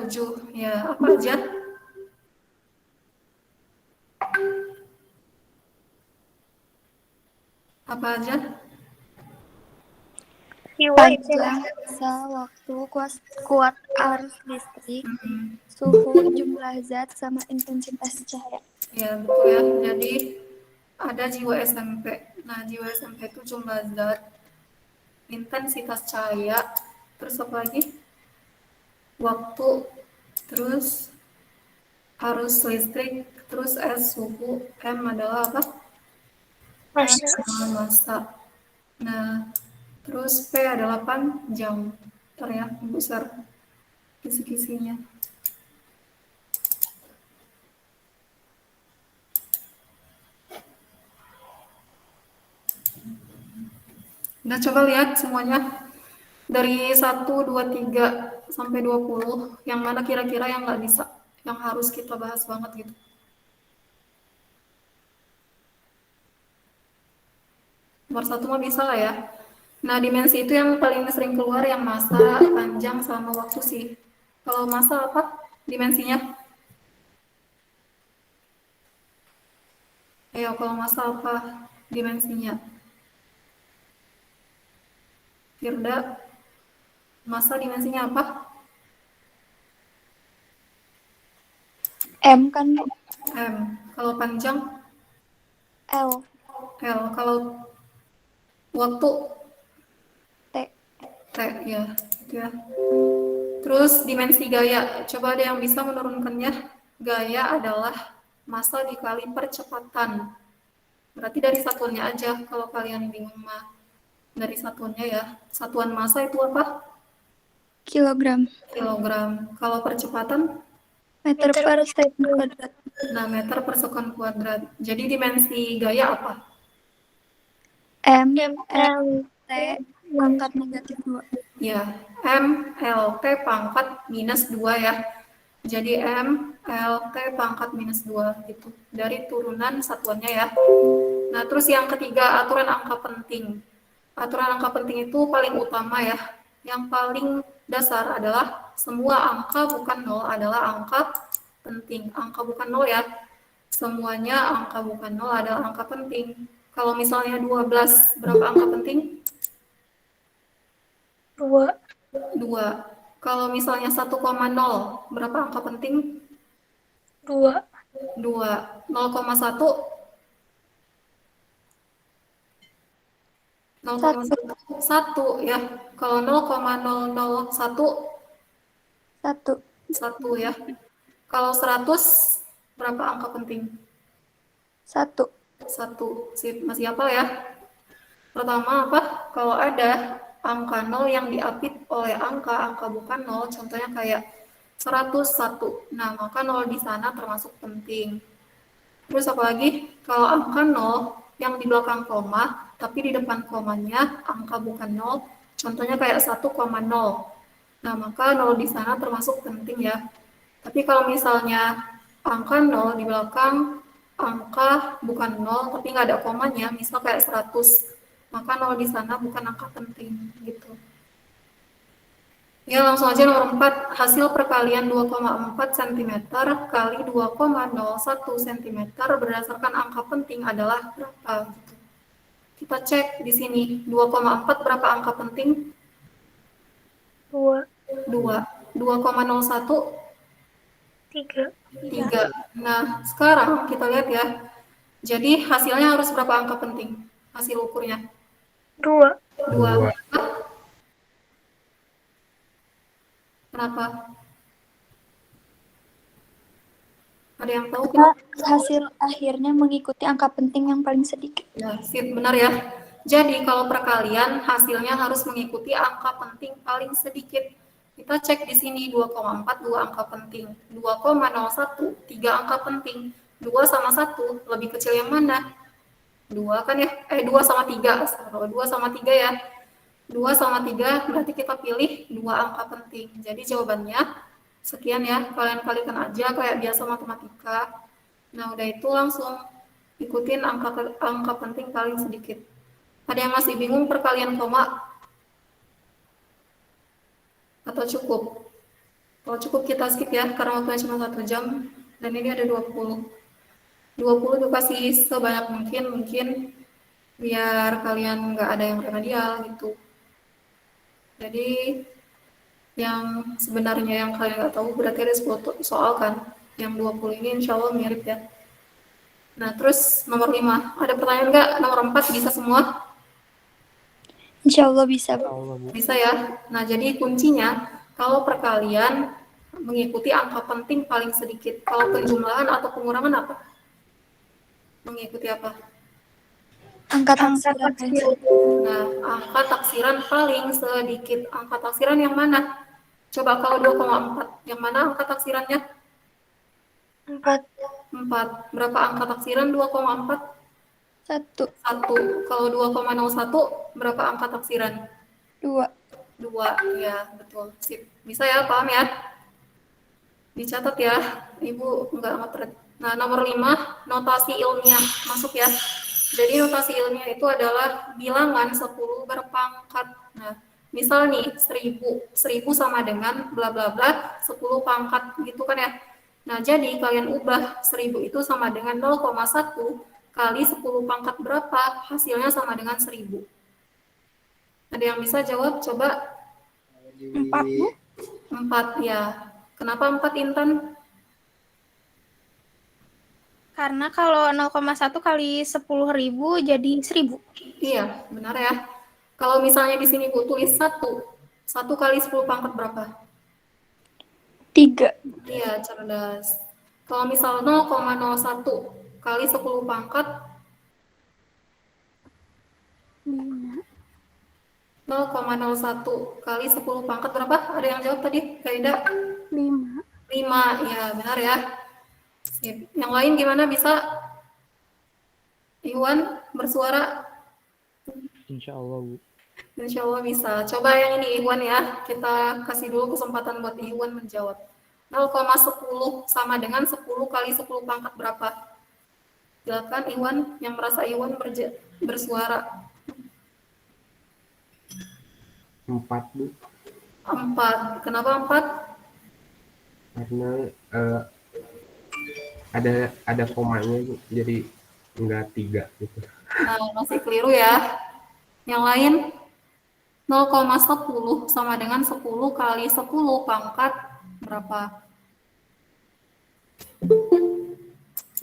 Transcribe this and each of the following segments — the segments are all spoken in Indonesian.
7. Ya, apa aja? Apa aja? Panjang masa waktu, kuat arus listrik, suhu, jumlah zat, sama intensitas cahaya. Ya, betul ya. Jadi ada jiwa SMP. Nah, jiwa SMP itu jumlah zat, intensitas cahaya, terus apa lagi? Waktu, terus arus listrik, terus S suhu, M adalah apa? Masa. Nah, terus P adalah panjang. Ntar ya, besar kisi-kisinya. Nah, coba lihat semuanya. Dari 1, 2, 3, sampai 20. Yang mana kira-kira yang nggak bisa? Yang harus kita bahas banget gitu. Nomor 1 mah bisa lah ya. Nah, dimensi itu yang paling sering keluar yang massa, panjang, sama waktu sih. Kalau massa apa dimensinya? Ayo, kalau massa apa dimensinya? Firda, massa dimensinya apa? M kan, Bu? M. Kalau panjang? L. L. Kalau waktu? T. T, ya. Gitu ya. Terus dimensi gaya, coba ada yang bisa menurunkannya. Gaya adalah massa dikali percepatan. Berarti dari satuannya aja, kalau kalian bingung mah. Dari satuannya ya. Satuan massa itu apa? Kilogram. Kilogram. Kalau percepatan? Meter per second kuadrat. Nah, meter per sekon kuadrat. Jadi dimensi gaya apa? M, L, T, pangkat negatif 2. Ya, M, L, T pangkat minus 2 ya. Jadi M, L, T pangkat minus 2 gitu. Dari turunan satuannya ya. Nah, terus yang ketiga, aturan angka penting. Aturan angka penting itu paling utama ya. Yang paling dasar adalah semua angka bukan nol adalah angka penting. Angka bukan nol ya. Semuanya angka bukan nol adalah angka penting. Kalau misalnya 12, berapa angka penting? 2. 2. Kalau misalnya 1,0, berapa angka penting? 2. 2. 0,1? 0,1 1 ya. Kalau 0,001 1. 1 ya. Kalau 100 berapa angka penting? 1. 1. Sip, masih apa ya? Pertama apa? Kalau ada angka 0 yang diapit oleh angka bukan 0, contohnya kayak 101. Nah, maka 0 di sana termasuk penting. Terus apa lagi? Kalau angka 0 yang di belakang koma, tapi di depan komanya angka bukan 0, contohnya kayak 1,0. Nah, maka 0 di sana termasuk penting ya. Tapi kalau misalnya angka 0 di belakang angka bukan 0, tapi nggak ada komanya, misal kayak 100, maka 0 di sana bukan angka penting gitu. Ya, langsung aja nomor 4. Hasil perkalian 2,4 cm kali 2,01 cm berdasarkan angka penting adalah berapa? Gitu. Kita cek di sini. 2,4 berapa angka penting? 2. 2. 2,01? 3. 3. Nah, sekarang kita lihat ya. Jadi hasilnya harus berapa angka penting? Hasil ukurnya? 2. 2. Kenapa? Ada yang tahu Karena kenapa? hasil akhirnya mengikuti angka penting yang paling sedikit. Ya, sip, benar ya. Jadi kalau perkalian hasilnya harus mengikuti angka penting paling sedikit. Kita cek di sini 2,4 2 angka penting, 2,01 3 angka penting, 2 sama 1 lebih kecil yang mana? 2 kan ya? 2 sama 3, 2 sama 3 ya. 2 sama 3 berarti kita pilih 2 angka penting. Jadi jawabannya sekian ya, kalian kalikan aja kayak biasa matematika. Nah, udah itu langsung ikutin angka penting paling sedikit. Ada yang masih bingung perkalian koma? Atau cukup? Kalau cukup kita skip ya, karena waktunya cuma 1 jam, dan ini ada 20. 20 dikasih sebanyak mungkin biar kalian nggak ada yang remedial gitu. Jadi yang sebenarnya yang kalian nggak tahu berarti ada 10 soal kan. Yang 20 ini insya Allah mirip ya. Nah terus nomor 5, ada pertanyaan nggak? Nomor 4 bisa semua? Insya Allah bisa, Bu. Allah, Bu. Bisa ya. Nah jadi kuncinya kalau perkalian mengikuti angka penting paling sedikit. Kalau penjumlahan atau pengurangan apa? Mengikuti apa? Angka taksiran paling sedikit. Nah, angka taksiran paling sedikit. Angka taksiran yang mana? Coba kalau 2,4. Yang mana angka taksirannya? 4, 4. Berapa angka taksiran 2,4? 1, 1. Kalau 2,01 berapa angka taksiran? 2. 2. Ya, betul. Sip. Bisa ya, paham ya? Dicatat ya. Ibu nggak ngetret. Nah, nomor 5, notasi ilmiah. Masuk ya. Jadi notasi ilmiah itu adalah bilangan 10 berpangkat. Nah, misal nih 1000. 1000 sama dengan bla bla bla 10 pangkat gitu kan ya. Nah, jadi kalian ubah 1000 itu sama dengan 0,1 kali 10 pangkat berapa? Hasilnya sama dengan 1000. Ada yang bisa jawab? Coba. 4, Bu. 4 ya. Kenapa 4, Intan? Karena kalau 0,1 kali 10.000 jadi 1.000. Iya, benar ya. Kalau misalnya di sini Bu tulis 1. 1 kali 10 pangkat berapa? 3. Iya, cerdas. Kalau misal 0,01 kali 10 pangkat 5. 0,01 kali 10 pangkat berapa? Ada yang jawab tadi? Kaida? 5. 5. Ya, benar ya. Sip. Yang lain gimana bisa? Iwan bersuara? Insya Allah, Bu. Insya Allah bisa. Coba yang ini Iwan ya. Kita kasih dulu kesempatan buat Iwan menjawab. 0,10 sama dengan 10 kali 10 pangkat berapa? Silakan Iwan, yang merasa Iwan bersuara. 4, Bu. 4. Kenapa 4? Karena ada komanya, Bu. Jadi enggak 3 gitu. Nah, masih keliru ya. Yang lain 0,10 sama dengan 10 kali 10 pangkat berapa?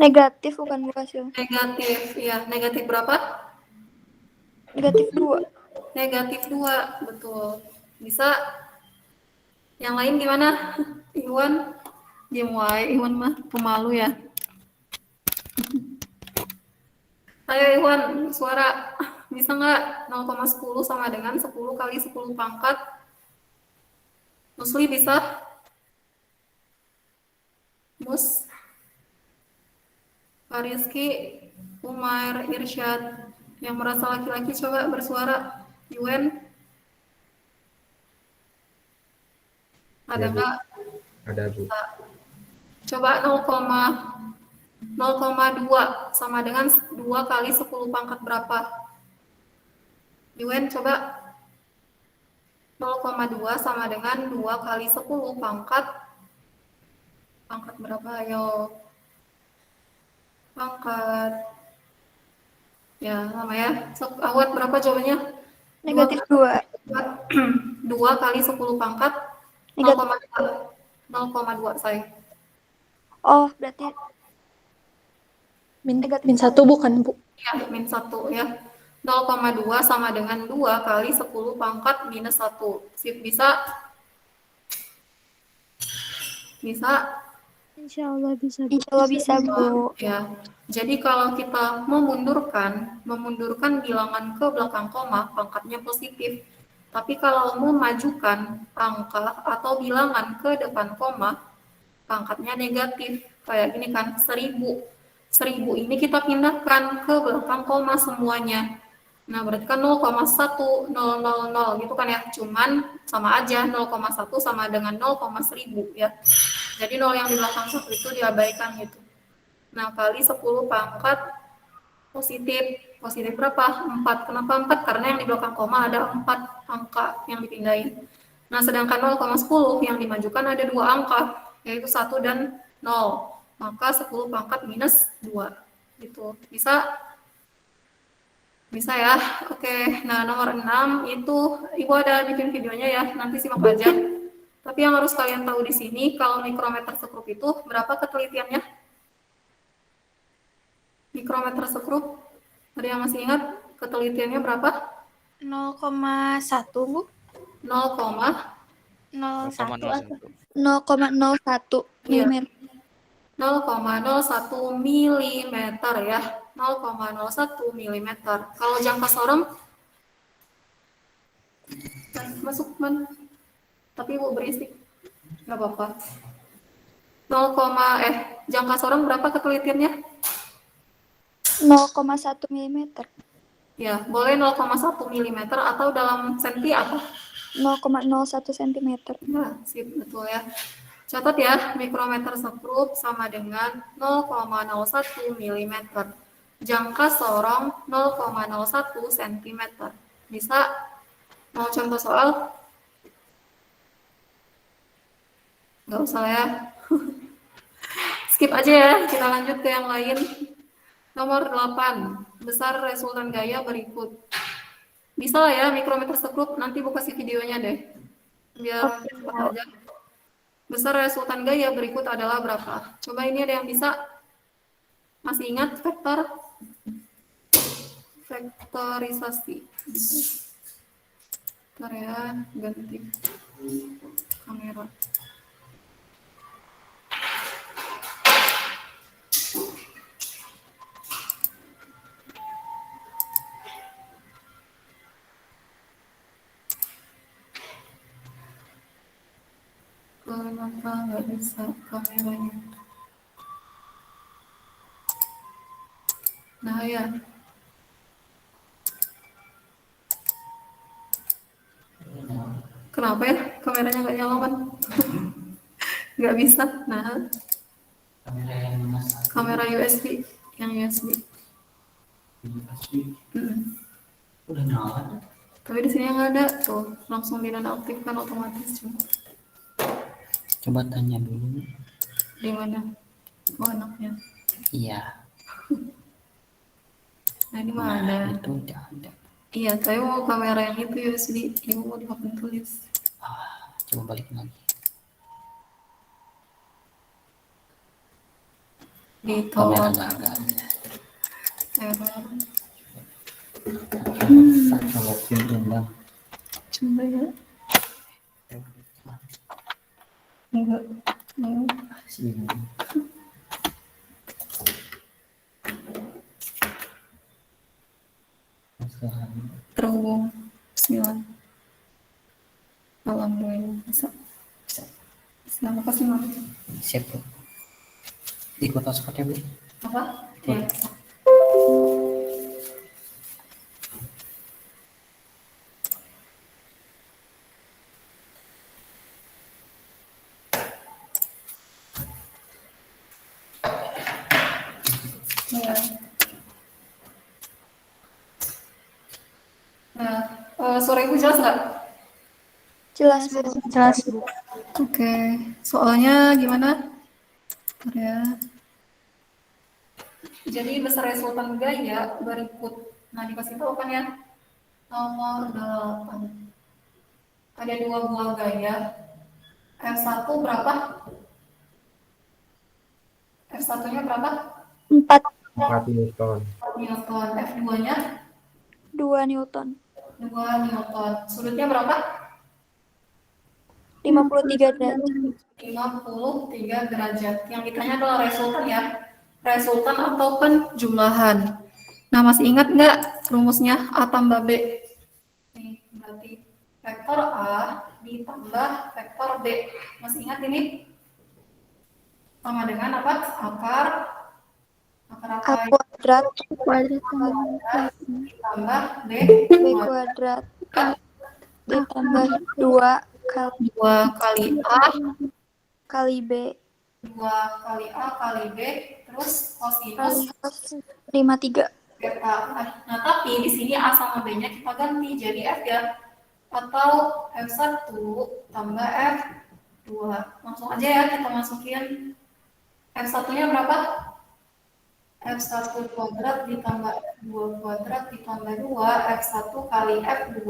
Negatif bukan, Bu, hasil. Negatif. Ya, negatif berapa? Negatif 2. Negatif 2. Betul. Bisa. Yang lain gimana? Iwan? Diam wae, Iwan mah pemalu ya. Ayo Iwan, suara. Bisa nggak? 0,10 sama dengan 10 kali 10 pangkat. Musli bisa? Mus? Pak Rizky, Umar, Irsyad. Yang merasa laki-laki coba bersuara. Yuen? Ada Ya, Bu. nggak? Ada, Bu. Coba 0,2 sama dengan 2 kali 10 pangkat berapa? Yuen coba. 0,2 sama dengan 2 kali 10 pangkat berapa? Ayo. Pangkat. Ya, lama ya. Sok, Awat berapa jawabannya? Negatif 2. 2 kali 10 pangkat Negatif. 0,2 saya. Oh, berarti Min 1 bukan, Bu? Ya, min 1 ya. 0,2 sama dengan 2 kali 10 pangkat minus 1. Sip, bisa? Bisa? Insya Allah bisa, Bu. insya Allah bisa, Bu. Ya. Jadi kalau kita memundurkan bilangan ke belakang koma, pangkatnya positif. Tapi kalau memajukan angka atau bilangan ke depan koma, pangkatnya negatif. Kayak gini kan, 1000. 1000 ini kita pindahkan ke belakang koma semuanya. Nah, berarti kan 0,1000 gitu kan ya. Cuman sama aja 0,1 sama dengan 0,1000 ya. Jadi 0 yang di belakang 1 itu diabaikan gitu. Nah, kali 10 pangkat positif. Positif berapa? 4. Kenapa 4? Karena yang di belakang koma ada 4 angka yang dipindahin. Nah, sedangkan 0,10 yang dimajukan ada dua angka, yaitu 1 dan 0. Maka 10 pangkat minus 2. Gitu. Bisa ya? Oke. Nah, nomor 6 itu Ibu ada bikin videonya ya, nanti simak aja. Tapi yang harus kalian tahu di sini, kalau mikrometer sekrup itu berapa ketelitiannya? Mikrometer sekrup, ada yang masih ingat ketelitiannya berapa? 0,1 Bu. 0,01 atau 0,01 Iya. mm. 0,01 mm ya. 0,01 mm. Kalau jangka sorong masuk man. Tapi Ibu berisik. Nggak apa-apa. Jangka sorong berapa ketelitiannya? 0,1 mm. Ya, boleh 0,1 mm atau dalam senti apa? 0,01 cm. Nah, sip, betul ya. Catat ya, mikrometer sekrup sama dengan 0,01 mm. Jangka sorong 0,01 cm. Bisa? Mau contoh soal? Nggak usah ya. Skip aja ya, kita lanjut ke yang lain. Nomor 8, besar resultan gaya berikut. Bisa lah ya, mikrometer sekrup, nanti Bu kasih videonya deh. Biar cepat aja. Besar resultan gaya berikut adalah berapa? Coba ini ada yang bisa? Masih ingat vektorisasi? Bentar ya, ganti kamera. Kenapa nggak bisa kameranya? Nah ya. Kenapa ya kameranya nggak nyala kan? Nggak bisa. Nah, kamera USB, yang USB. Udah nyala. Tapi di sini nggak ada tuh, langsung dinonaktifkan otomatis cuma. Coba tanya dulu. Di mana? Oh, anaknya. Iya. Nah, ini mah ada. Itu udah ada. Iya, saya mau kamera yang itu USB, ini mau di papan tulis. Coba balik lagi. Kamera Ditolak. nggak ada. Error. Kalau pin undang. Coba ya. Enggak. Sini. Terhubung. Bismillah. Alhamdulillah. Bisa. Bisa. Makasih, Mam. Siap Bu. Ikut hotspotnya Bu. Apa? Ya. Ya. Nah, suara Ibu jelas nggak? Jelas, Bu. jelas Bu. Oke, soalnya gimana? Bentar ya. Jadi besar resultan gaya berikut. Nah, dikasih tahu kan ya. Nomor 8. Ada dua buah gaya. F1 berapa? F1-nya berapa? 4, 4 Newton. Newton. F2-nya 2 Newton. 2 Newton. Sudutnya berapa? 53 derajat. 53 derajat. Yang ditanya adalah resultan ya. Resultan atau penjumlahan. Nah, masih ingat nggak rumusnya A tambah B? Nih, berarti vektor A ditambah vektor B. Masih ingat ini? Sama dengan apa? Akar apa? A kuadrat Ditambah B B kuadrat ditambah 2 2 kali A kali B 2 kali A kali B terus kosinus 53. beta. Nah, tapi di sini A sama B-nya kita ganti jadi F ya. atau F1 tambah F2. Langsung aja ya kita masukin. F1-nya berapa? F1 kuadrat ditambah F2 kuadrat ditambah 2, F1 kali F2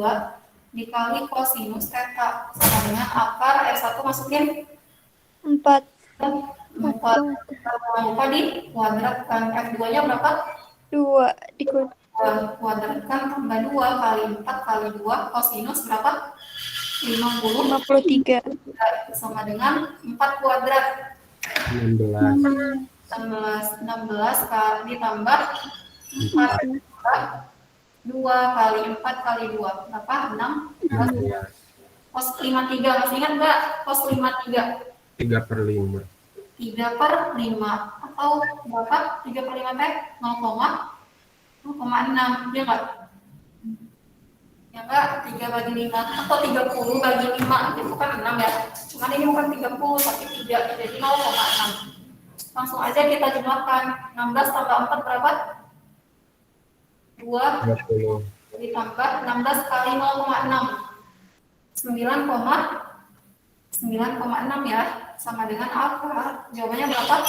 dikali kosinus theta. Sama dengan akar F1 masukin 4. 4. Jangan lupa di kuadratkan. F2-nya berapa? 2 dikuadrat. Kuadratkan tambah 2 kali 4 kali 2 kosinus berapa? 50 53. sama dengan 4 kuadrat 16. 16 kali ditambah 2 kali 4 kali 2 berapa? 16. 16. Cos 53 masih ingat nggak? Cos 53 3/5. 3/5 atau berapa? 3/5 teh 0,6 ya nggak? Ya enggak, 3 bagi 5 atau 30 bagi 5 itu kan 6 ya. Cuman ini bukan 30 tapi 3 jadi 0,6. Langsung aja kita jumlahkan. 16 tambah 4 berapa? 2 20. ditambah 16 kali 0,6 9,6 ya, sama dengan apa? Jawabannya berapa?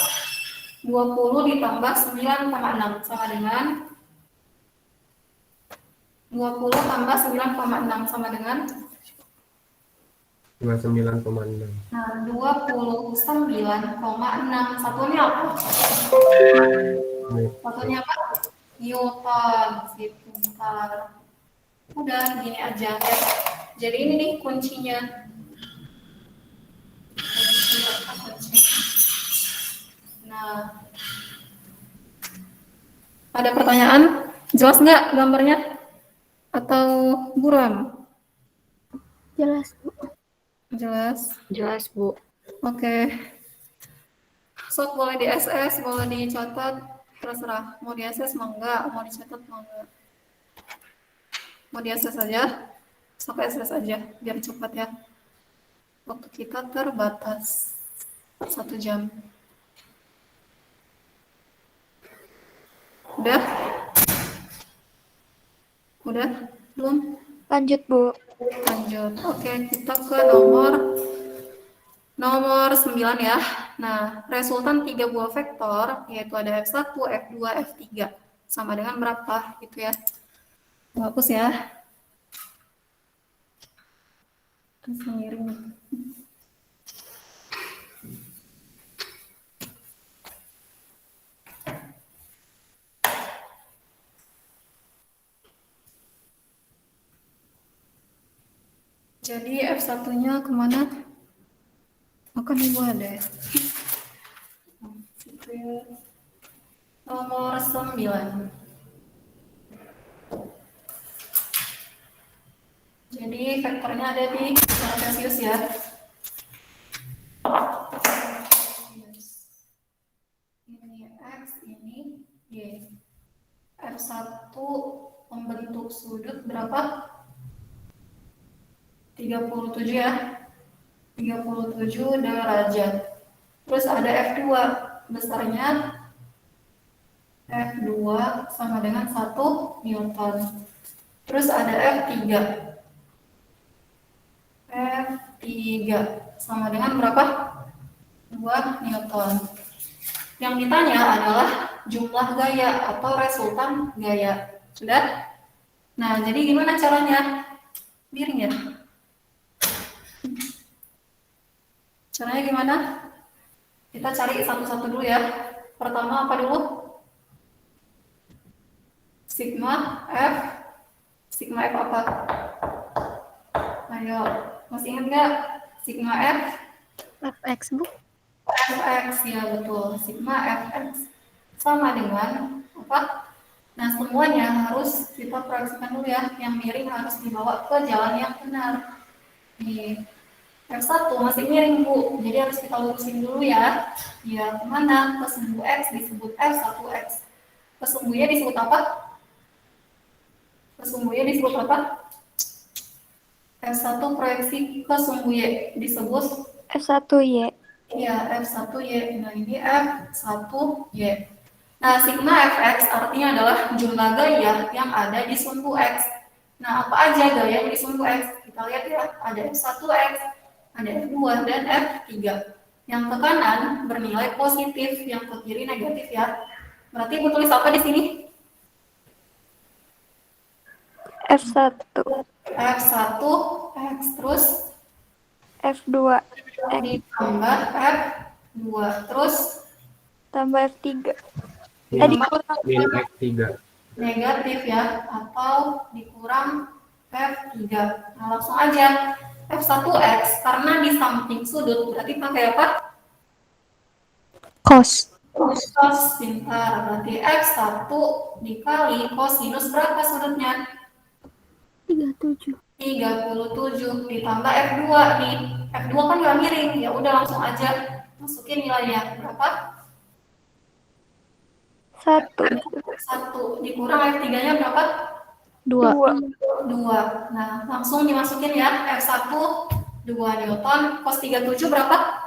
20 ditambah 9,6 sama dengan 20 tambah 9,6 sama dengan 29,6. nah 29,6. Satunya apa? Satunya apa? Newton. Gitu. Bentar. Udah gini aja ya. Jadi ini nih kuncinya. Nah, ada pertanyaan? Jelas nggak gambarnya? Atau buram? Jelas, Bu. Jelas. Jelas, Bu. Oke. Sok boleh di SS, boleh dicatat, terserah. Mau di SS mau enggak, mau dicatat mau enggak. Mau di SS aja, sok SS aja, biar cepat ya. Waktu kita terbatas 1 jam. Udah? Udah? Belum? Lanjut, Bu. Lanjut. Oke, kita ke nomor 9 ya. Nah, resultan 3 buah vektor, yaitu ada F1, F2, F3. Sama dengan berapa? Gitu ya. Hapus ya. Terus miring. Jadi F1-nya kemana? Akan ibu ada ya. Nomor 9. Jadi vektornya ada di Celsius ya. Ini X, ini Y. F1 membentuk sudut berapa? 37 ya. 37 derajat. Terus ada F2 besarnya F2 sama dengan 1 Newton. Terus ada F3. F3 sama dengan berapa? 2 Newton. Yang ditanya adalah jumlah gaya atau resultan gaya. Sudah? Nah, jadi gimana caranya? Miring ya? Caranya gimana? Kita cari satu-satu dulu ya. Pertama apa dulu? Sigma F. Sigma F apa? Ayo, masih ingat nggak? Sigma F? Fx, Bu. Fx, ya betul. Sigma Fx. Sama dengan apa? Nah, semuanya harus kita proyeksikan dulu ya. Yang miring harus dibawa ke jalan yang benar. Nih. F1 masih miring, Bu. Jadi harus kita lurusin dulu ya. Ya, kemana? Ke sumbu X disebut F1X. Ke sumbunya disebut apa? Ke sumbunya disebut apa? F1 proyeksi ke sumbu Y disebut F1Y. ya F1Y. Nah, ini F1Y. Nah, sigma Fx artinya adalah jumlah gaya yang ada di sumbu X. Nah, apa aja gaya yang disumbu X? Kita lihat ya, ada F1X, ada F2, dan F3. Yang ke kanan bernilai positif, yang ke kiri negatif ya. Berarti Ibu tulis apa di sini? F1, F1, X, terus F2, X, ditambah F2, terus tambah F3. ditambah Dikurang Min F3. negatif ya, atau dikurang F3. Nah, langsung aja. F1X, karena di samping sudut, berarti pakai apa? Cos. Cos, pintar. Berarti F1 dikali kosinus berapa sudutnya? 37. 37 ditambah F2 nih. F2 kan nggak miring, ya udah langsung aja masukin nilainya. Berapa? 1, 1 dikurang F3-nya berapa? 2. 2. Nah, langsung dimasukin ya. F1 2 Newton, cos 37 berapa?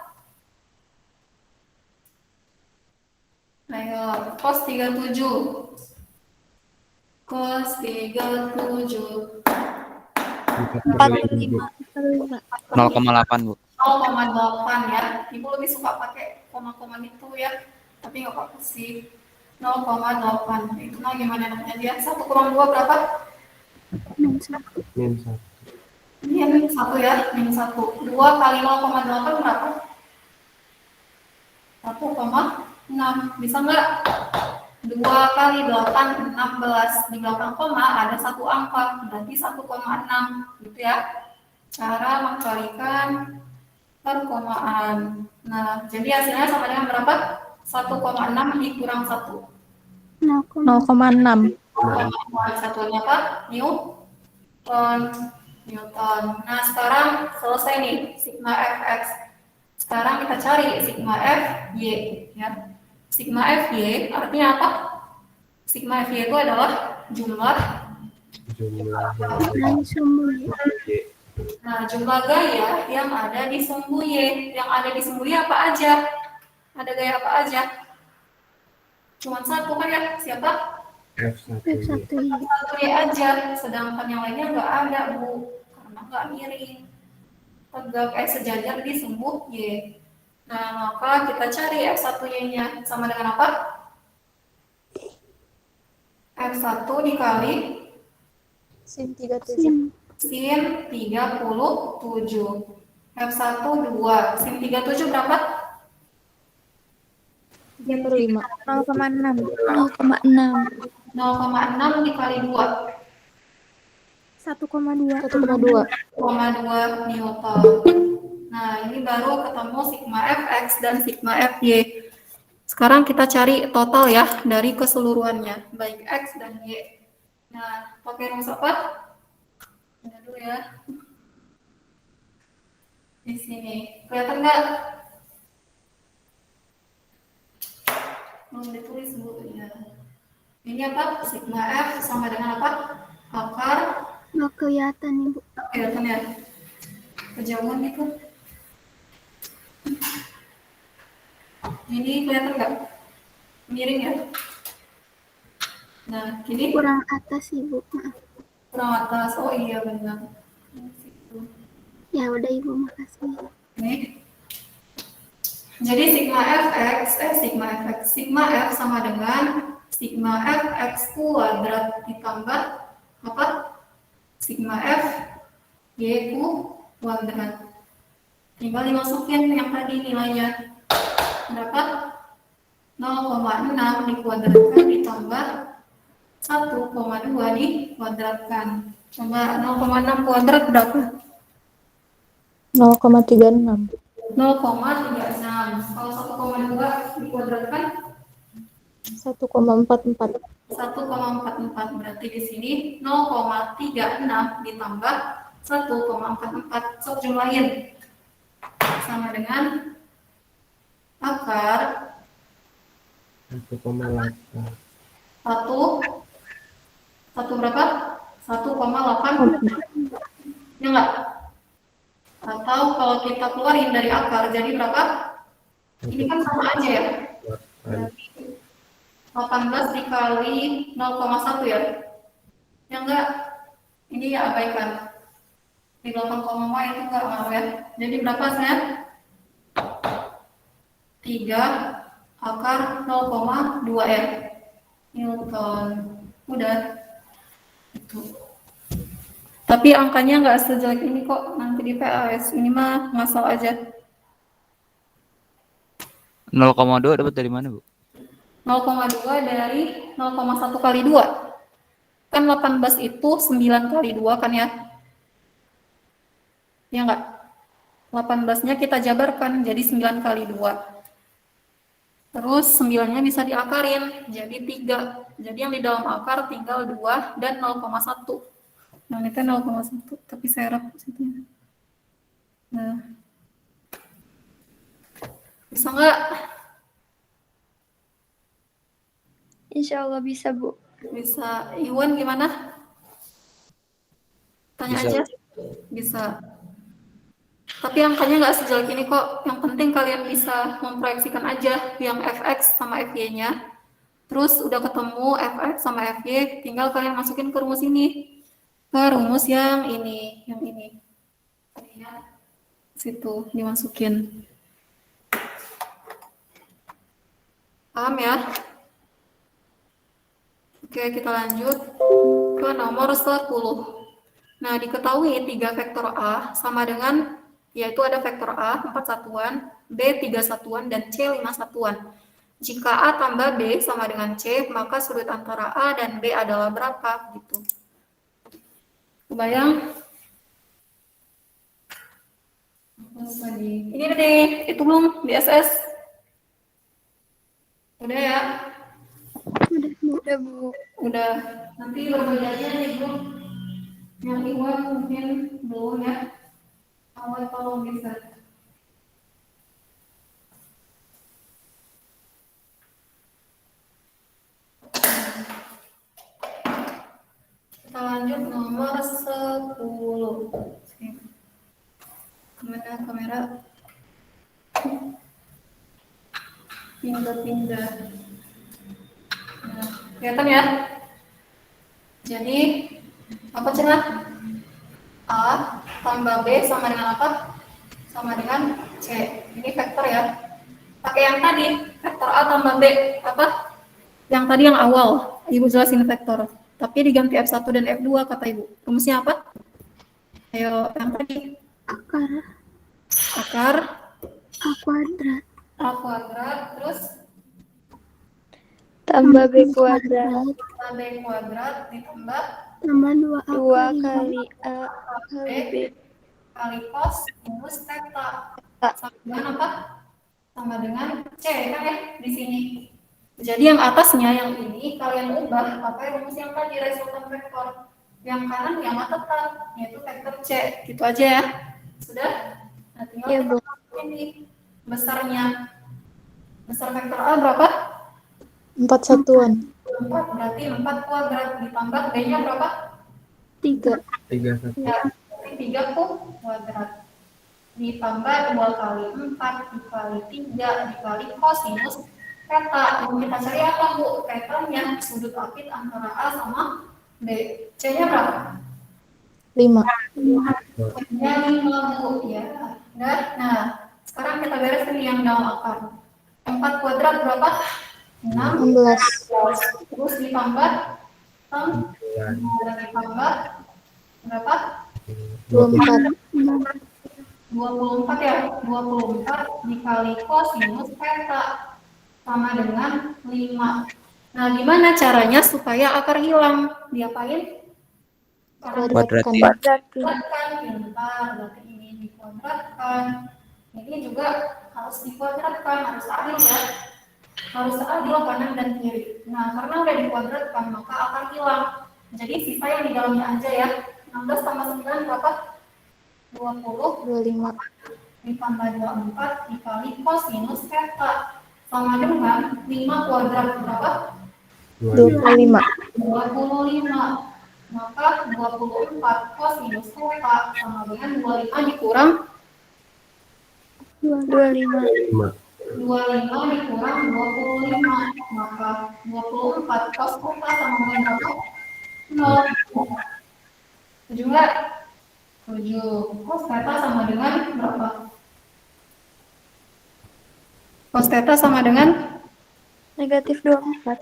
Ayo, cos 37. Cos 37. 45. 0,8 Bu. 0,8 ya. Ibu lebih suka pakai koma-koma gitu ya. Tapi nggak apa-apa sih. 0,8. Itu mah gimana namanya dia? 1 kurang 2 berapa? Min 1. Ini min 1 ya. Min 1. 2 kali 0,8 berapa? 1,6. Bisa nggak? 2 kali 8, 16. Di belakang koma ada satu angka. Berarti 1,6. Gitu ya. Cara mencarikan perkomaan. Nah, jadi hasilnya sama dengan berapa? 1,6 dikurang 1. 0,6. Satunya apa? Newton. Newton. Nah, sekarang selesai nih sigma fx. Sekarang kita cari sigma fy ya. Sigma fy artinya apa? Sigma fy itu adalah jumlah Y. Nah, jumlah gaya yang ada di sumbu Y. Yang ada di sumbu Y apa aja? Ada gaya apa aja? Cuma satu kan ya? Siapa? F1. F1. Satu Y aja. Sedangkan yang lainnya nggak ada, Bu. Karena nggak miring. Tegak sejajar di sumbu Y. Nah, maka kita cari F1Y-nya. Sama dengan apa? F1 dikali sin 37. sin 37. F1 2. Sin 37 berapa? 35. 0,6. 0,6. 0,6 dikali 2. 1,2. 1,2. 1,2 Newton. Nah, ini baru ketemu sigma fx dan sigma fy. Sekarang kita cari total ya dari keseluruhannya, baik x dan y. Nah, pakai rumus apa? Ini dulu ya. Di sini. Kelihatan nggak? Belum ditulis Bu ya. Ini apa? Sigma f sama dengan apa? Akar. Nggak kelihatan nih, Bu. Kelihatan ya? Kejauhan gitu. Ini kelihatan nggak? Miring ya? Nah, gini Kurang atas sih, Bu. Maaf. kurang atas. Oh iya benar. Ya udah, Ibu, makasih. Nih. Jadi sigma f sama dengan sigma fx kuadrat ditambah apa? Sigma f y kuadrat. Tinggal dimasukin yang tadi nilainya. Berapa? 0,6 dikuadratkan ditambah 1,2 dikuadratkan. Coba 0,6 kuadrat berapa? 0,36. 0,36. Kalau 1,2 dikuadratkan 1,44. 1,44. Berarti di sini 0,36 ditambah 1,44. Sok jumlahin. Sama dengan akar 1,8. 1 berapa? 1,8. Ya enggak? Atau kalau kita keluarin dari akar jadi berapa? Ini kan sama aja ya. Berarti 18 dikali 0,1 ya. Ya enggak? Ini ya abaikan. Di belakang koma itu nggak ngaruh ya. Jadi berapa hasilnya? 3 akar 0,2 ya. Newton. Udah. Itu. Tapi angkanya nggak sejelek ini kok nanti di PAS. Ini mah ngasal aja. 0,2 dapat dari mana, Bu? 0,2 dari 0,1 kali 2. Kan 18 itu 9 kali 2 kan ya? Ya enggak? 18-nya kita jabarkan jadi 9 kali 2. Terus 9-nya bisa diakarin jadi 3. Jadi yang di dalam akar tinggal 2 dan 0,1. Nah, ini kan 0,1 tapi serap situ. Nah. Bisa enggak? Insya Allah bisa, Bu. Bisa. Iwan gimana? Tanya Bisa. aja. Bisa. Tapi angkanya nggak sejelek ini kok. Yang penting kalian bisa memproyeksikan aja yang fx sama fy-nya. Terus udah ketemu fx sama fy, tinggal kalian masukin ke rumus ini. Ke rumus yang ini, situ dimasukin. Paham ya? Oke, kita lanjut ke nomor 10. Nah, diketahui 3 vektor A sama dengan, yaitu ada vektor A 4 satuan, B 3 satuan, dan C 5 satuan. Jika A tambah B sama dengan C, maka sudut antara A dan B adalah berapa? Gitu. Kebayang? Ini deh, itu belum di SS. Udah ya? Udah, Bu. Udah. Nanti berbedanya nih, Bu. Yang Iwan mungkin belum ya. Awal kalau bisa. Kita lanjut nomor 10. Kamera. Pindah. Nah, kelihatan ya? Jadi, apa cenah? A tambah B sama dengan apa? Sama dengan C. Ini vektor ya. Pakai yang tadi, vektor A tambah B. Apa? Yang tadi yang awal. Ibu jelasin vektor. Tapi diganti F1 dan F2 kata Ibu. Rumusnya apa? Ayo, yang tadi. Akar A kuadrat. A kuadrat, terus Tambah B kuadrat. tambah B kuadrat ditambah Tambah 2 kali A kali B. kali cos minus theta. Sama dengan apa? Sama dengan C kan ya di sini. Jadi yang atasnya yang ini kalian ubah pakai rumus yang tadi resultan vektor. Yang kanan yang tetap yaitu vektor C. Gitu aja ya. Sudah? Nah, tinggal Iya, kita Bu. masukin ini besarnya. Besar vektor A berapa? 4 satuan. 4, berarti 4 kuadrat ditambah B-nya berapa? 3. 3 1. Ya, berarti 3 kuadrat. Ditambah 2 kali 4 dikali 3 dikali kosinus theta. Yang kita cari apa, Bu? Theta-nya sudut apit antara A sama B. C-nya berapa? 5. C-nya 5, Bu. Ya. Nah, sekarang kita beresin yang dalam akar. 4 kuadrat berapa? 6. 16. Terus ditambah 6. Ditambah berapa? 24. 24 ya. 24 dikali kosinus theta sama dengan 5. Nah, gimana caranya supaya akar hilang? Diapain? Kuadratin. Kuadratkan, pintar. Berarti ini dikuadratkan. Ini juga harus dikuadratkan, harus adil ya. Harus adil kanan dan kiri. Nah, karena udah dikuadratkan, maka akar hilang. Jadi sisa yang di dalamnya aja ya. 16 tambah 9 berapa? 20 25. ditambah 24 dikali kosinus theta sama dengan 5 kuadrat berapa? 25. 25. Maka 24 kosinus theta sama dengan 25 dikurang 25. 25 dikurang 25. Maka 24 cos theta sama dengan berapa? 0. 7 nggak? 7. Cos theta sama dengan berapa? Cos theta sama dengan Negatif 24.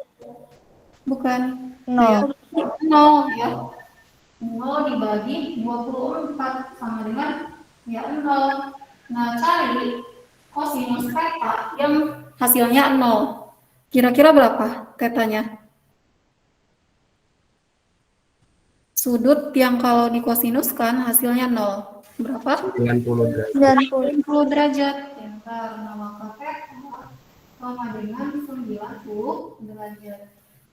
bukan. Nol. 0 ya. 0 dibagi 24 sama dengan ya 0. Nah, cari kosinus theta yang hasilnya 0. Kira-kira berapa tetanya? Sudut yang kalau dikosinuskan hasilnya 0. Berapa? 90 derajat. 90. 90 derajat. Pintar. Nah, maka theta sama dengan 90 derajat.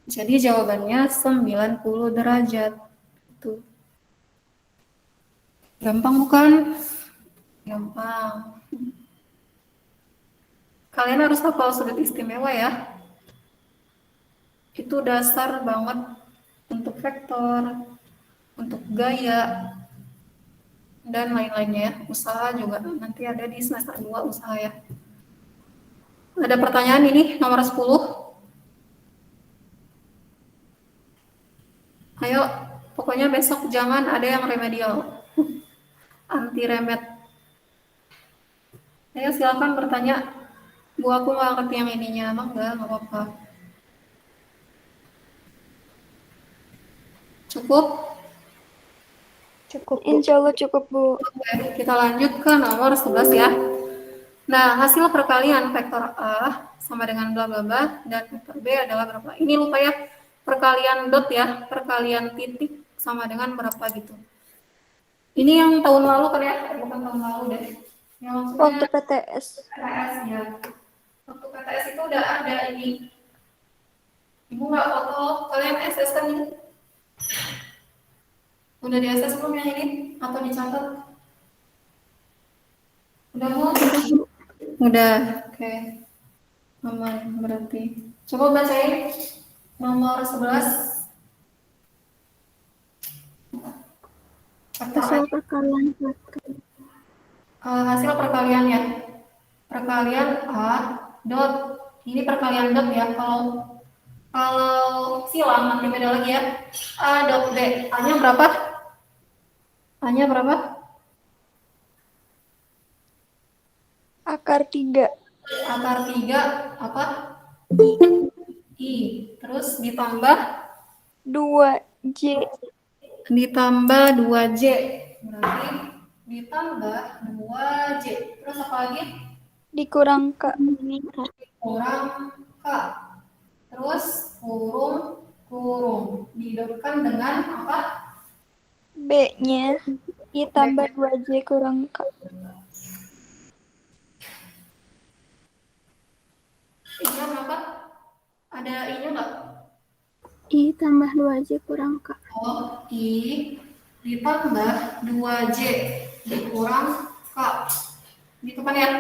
Jadi jawabannya 90 derajat. Tuh. Gampang bukan? Gampang. Kalian harus hafal sudut istimewa ya. Itu dasar banget untuk vektor, untuk gaya, dan lain-lainnya ya. Usaha juga nanti ada di semester 2 usaha ya. Ada pertanyaan ini nomor 10. Ayo, pokoknya besok jangan ada yang remedial. Anti remed. Ayo silakan bertanya. Bu, aku nggak ngerti yang ininya. Emang nggak apa-apa. Cukup? Cukup, Bu. Insya Allah cukup, Bu. Oke, kita lanjut ke nomor 11 ya. Nah, hasil perkalian vektor A sama dengan bla bla bla dan vektor B adalah berapa? Ini lupa ya, perkalian dot ya, perkalian titik sama dengan berapa gitu. Ini yang tahun lalu kan ya, bukan tahun lalu deh. Yang Waktu maksudnya PTS. PTS ya. Waktu PTS itu udah ada ini. Ibu nggak foto, kalian SS kan ini? Udah di SS belum yang ini? Atau dicatat? Udah mau? Udah, oke. Aman berarti. Coba bacain nomor 11. Hasil perkalian Hasil perkaliannya. Perkalian A dot. Ini perkalian dot ya. Kalau silang nanti beda lagi ya. A dot B. A-nya berapa? A-nya berapa? akar 3. Akar 3 apa? I. Terus ditambah 2J. ditambah 2J. Berarti ditambah 2J. Terus apa lagi? Dikurang K. Kurang K. Terus kurung. Didotkan dengan apa? B-nya ditambah 2J kurang K. I-nya berapa? Ada I-nya nggak? I tambah 2J kurang K. Oh, I ditambah 2J dikurang K. Gitu kan ya?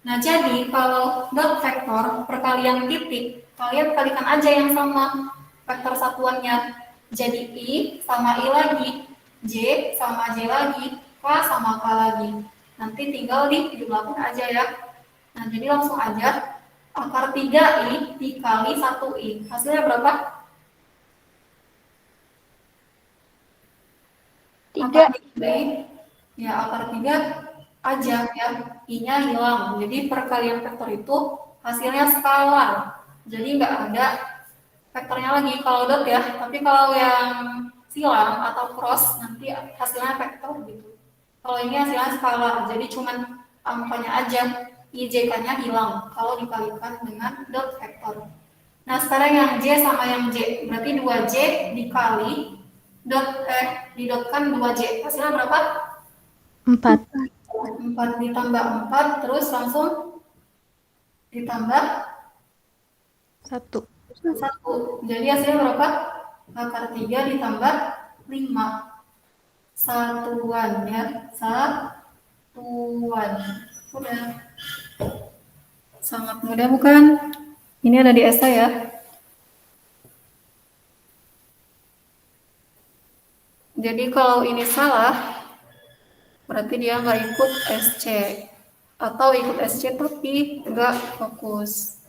Nah, jadi kalau dot vektor perkalian titik, kalian kalikan aja yang sama vektor satuannya. Jadi I sama I lagi, J sama J lagi, K sama K lagi. Nanti tinggal dijumlahkan aja ya. Nah, jadi langsung aja akar 3I dikali 1I. Hasilnya berapa? 3. Akar 3I. Ya, akar 3 aja ya. I-nya hilang. Jadi perkalian vektor itu hasilnya skalar. Jadi nggak ada vektornya lagi kalau dot ya. Tapi kalau yang silang atau cross nanti hasilnya vektor gitu. Kalau ini hasilnya skalar. Jadi cuman angkanya aja. IJK-nya hilang kalau dikalikan dengan dot vektor. Nah, sekarang yang J sama yang J. Berarti 2J dikali didotkan 2J. Hasilnya berapa? 4. 4 ditambah 4, terus langsung ditambah 1. 1. Jadi hasilnya berapa? Akar 3 ditambah 5. Satuan ya. Satuan. Udah. Sangat mudah bukan? Ini ada di esai ya. Jadi kalau ini salah, berarti dia nggak ikut SC. Atau ikut SC tapi nggak fokus.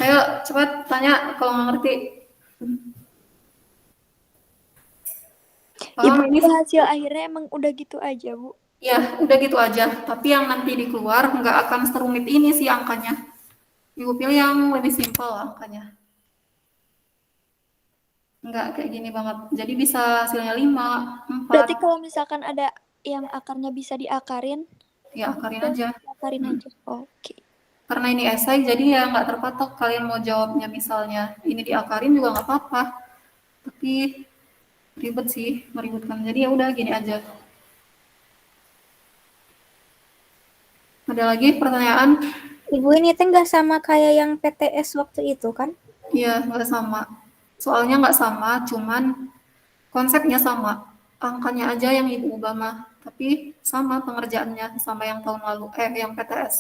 Ayo cepat tanya kalau nggak ngerti. Paham Ibu ini? hasil akhirnya emang udah gitu aja, Bu. Ya, udah gitu aja. Tapi yang nanti dikeluar nggak akan serumit ini sih angkanya. Ibu pilih yang lebih simpel angkanya. Nggak kayak gini banget. Jadi bisa hasilnya 5, 4. Berarti kalau misalkan ada yang akarnya bisa diakarin, Ya, akarin aja. akarin aja. Oke. Karena ini esai, jadi ya nggak terpatok kalian mau jawabnya misalnya. Ini diakarin juga nggak apa-apa. Tapi ribet sih, meributkan. Jadi ya udah gini aja. Ada lagi pertanyaan? Ibu ini teh nggak sama kayak yang PTS waktu itu kan? Iya, nggak sama. Soalnya nggak sama, cuman konsepnya sama. Angkanya aja yang Ibu ubah mah. Tapi sama pengerjaannya, sama yang tahun lalu. Yang PTS.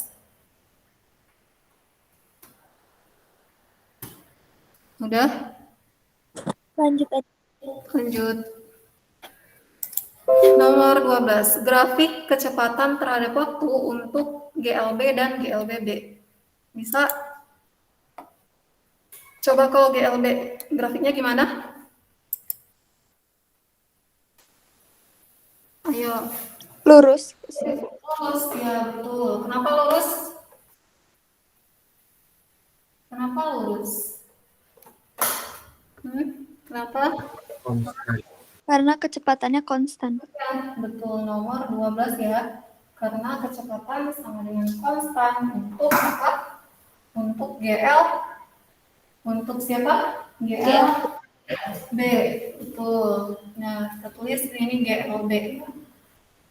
Udah? Lanjut aja. Lanjut. Nomor 12. Grafik kecepatan terhadap waktu untuk GLB dan GLBB. Bisa? Coba kalau GLB, grafiknya gimana? Ayo. Lurus. Lurus, ya betul. Kenapa lurus? Kenapa lurus? Kenapa? Konstan. Karena kecepatannya konstan. Ya, betul. Nomor 12 ya. Karena kecepatan sama dengan konstan untuk apa? Untuk GL. Untuk siapa? GL. B. Betul. Nah, kita tulis ini GLB.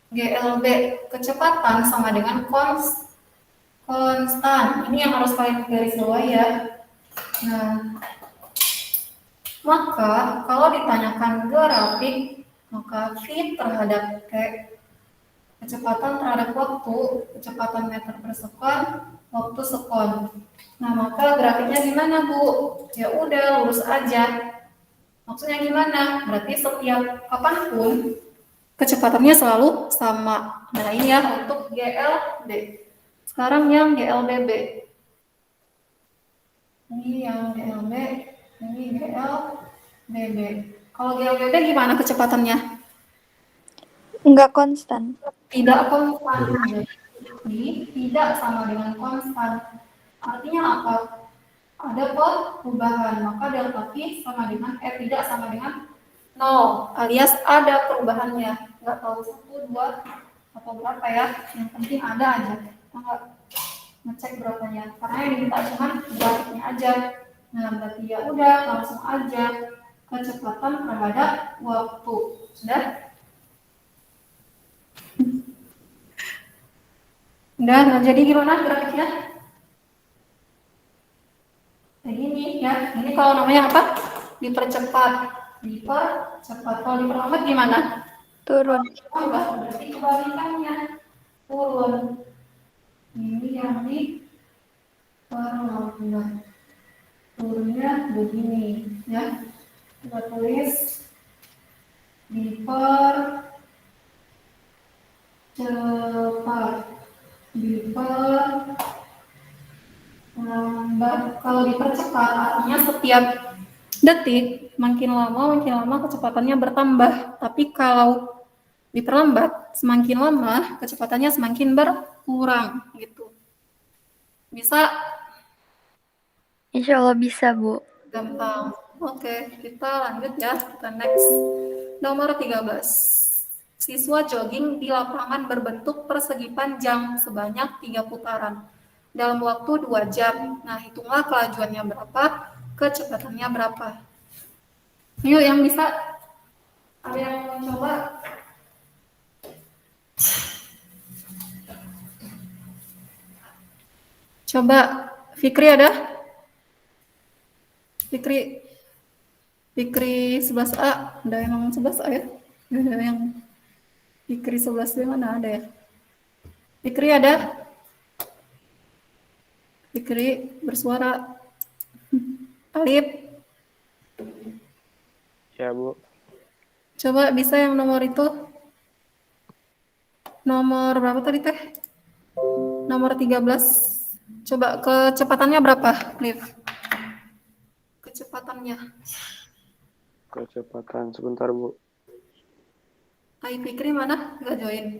GLB kecepatan sama dengan konstan. Ini yang harus kalian garis bawahi ya. Nah, maka kalau ditanyakan grafik, maka V terhadap T, kecepatan terhadap waktu, kecepatan meter per sekon, waktu sekon. Nah, maka grafiknya gimana, Bu? Ya udah, lurus aja. Maksudnya gimana? Berarti setiap kapanpun kecepatannya selalu sama. Nah, ini ya untuk GLB. Sekarang yang GLBB. Ini yang GLB, ini GLBB. Kalau GLBB gimana kecepatannya? Enggak konstan. Tidak konstan. Jadi tidak sama dengan konstan. Artinya apa? Ada perubahan, maka delta V sama dengan tidak sama dengan 0, alias ada perubahannya. Nggak tahu 1, 2, atau berapa ya. Yang penting ada aja. Kita nggak ngecek berapanya. Karena yang diminta cuma grafiknya aja. Nah, berarti ya udah langsung aja kecepatan terhadap waktu. Sudah? Udah, nah jadi gimana grafiknya? Kayak gini ya. Ini kalau namanya apa? Dipercepat. Kalau diperlambat gimana? Turun. Berarti kebalikannya. Turun. Ini yang diperlambat. Turunnya begini ya. Kita tulis diperlambat. Kalau dipercepat artinya setiap detik makin lama kecepatannya bertambah. Tapi kalau diperlambat semakin lama kecepatannya semakin berkurang gitu. Bisa? Insya Allah bisa, Bu. Gampang. Oke, kita lanjut ya. Kita next. Nomor 13. Siswa jogging di lapangan berbentuk persegi panjang sebanyak 3 putaran dalam waktu 2 jam. Nah, hitunglah kelajuannya berapa, kecepatannya berapa. Yuk, yang bisa. Ada yang mau coba? Coba, Fikri ada? Fikri 11A, ada yang 11A ya? Ada yang Fikri 11B mana ada ya? Fikri ada? Fikri bersuara. Alif, Ya, Bu. coba bisa yang nomor itu? Nomor berapa tadi teh? Nomor 13. Coba kecepatannya berapa, Alif? Kecepatannya. Kecepatan sebentar, Bu. Ai Fikri mana? Nggak join.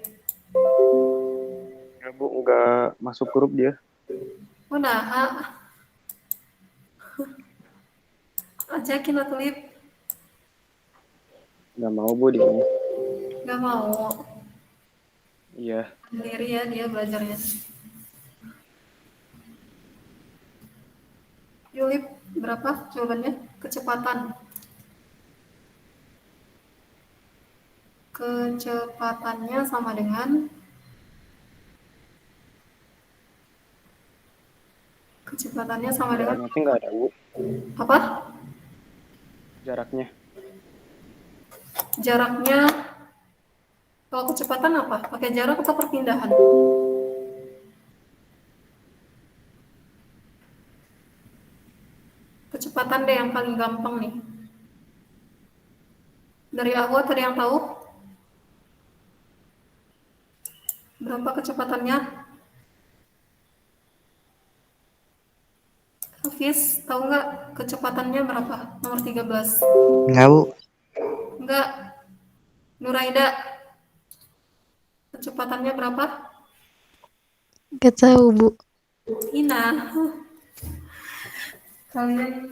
Ya Bu, nggak masuk grup dia. Oh nah, ajakin lah Tulip. Nggak mau Bu dia. Nggak mau. Iya. Sendiri ya dia belajarnya. Tulip berapa jawabannya? Kecepatan. Kecepatannya sama dengan Jaraknya sih nggak ada Bu. apa? Jaraknya. Jaraknya kalau kecepatan apa? Pakai jarak atau perpindahan? Kecepatan deh yang paling gampang nih. Dari aku ada yang tahu? Berapa kecepatannya? Hafiz, tahu nggak kecepatannya berapa? Nomor 13. Enggak, Bu. Enggak. Nuraida, kecepatannya berapa? Gak tahu, Bu. Ina. Kalian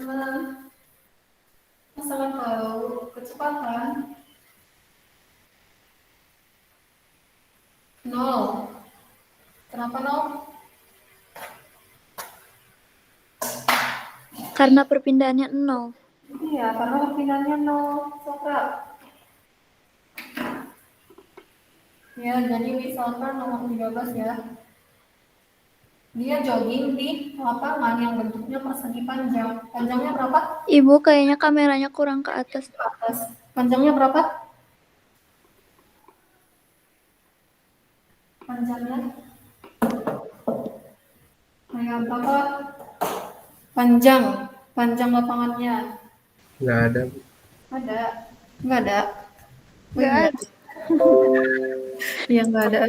masalah tahu kecepatan? Nol. Kenapa nol? Karena perpindahannya 0. Iya, karena perpindahannya nol. Soka. Ya, jadi misalkan nomor 13 ya. Dia jogging di lapangan yang bentuknya persegi panjang. Panjangnya berapa? Ibu kayaknya kameranya kurang ke atas. Ke atas. Panjangnya berapa? Panjangnya? Kayak berapa? Panjang lapangannya. Nggak ada. Ada? Nggak ada? Nggak ada. Iya, nggak ada.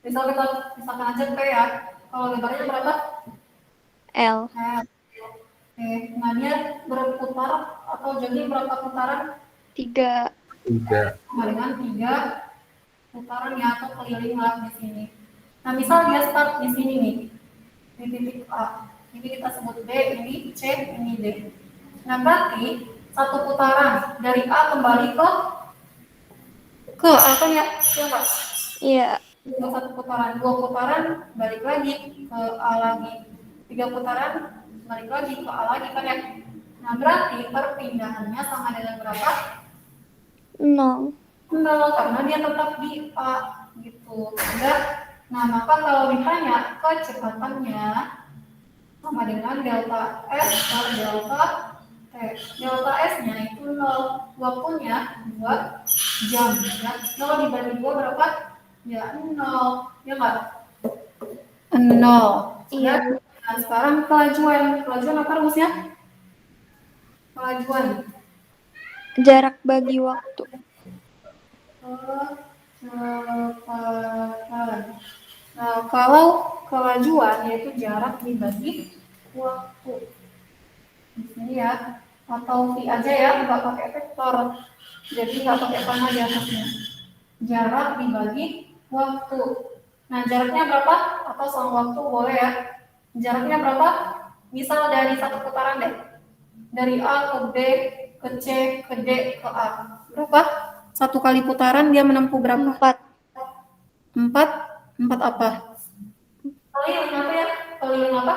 Misalkan aja P ya. Kalau lebarnya berapa? L. Oke. Nah, dia berputar atau jogging berapa putaran? 3. 3. Sama dengan 3 putaran ya, atau keliling lah di sini. Nah, misal dia start di sini nih. Di titik A. Ini kita sebut B, ini C, ini D. Nah, berarti satu putaran dari A kembali ke A kan ya? Iya nggak? Iya. Satu putaran, 2 putaran, balik lagi ke A lagi. 3 putaran, balik lagi ke A lagi kan ya? Nah, berarti perpindahannya sama dengan berapa? 0. 0, karena dia tetap di A gitu. Udah. Nah, maka kalau ditanya kecepatannya sama dengan delta S per delta T. Delta S-nya itu 0, waktunya 2 jam. Ya. 0 dibagi 2 berapa? Ya, 0. Ya nggak? 0. Iya, Bu. Nah, sekarang kelajuan. Kelajuan apa rumusnya? Kelajuan. Jarak bagi waktu. Kecepatan. Nah, kalau kelajuan yaitu jarak dibagi waktu. Di sini ya, atau V aja ya, nggak pakai vektor. Jadi nggak pakai panah di atasnya. Jarak dibagi waktu. Nah, jaraknya berapa? Atau sama waktu boleh ya. Jaraknya berapa? Misal dari satu putaran deh. Dari A ke B, ke C, ke D, ke A. Berapa? Satu kali putaran dia menempuh berapa? 4. 4. 4 apa? Keliling apa ya? Keliling apa?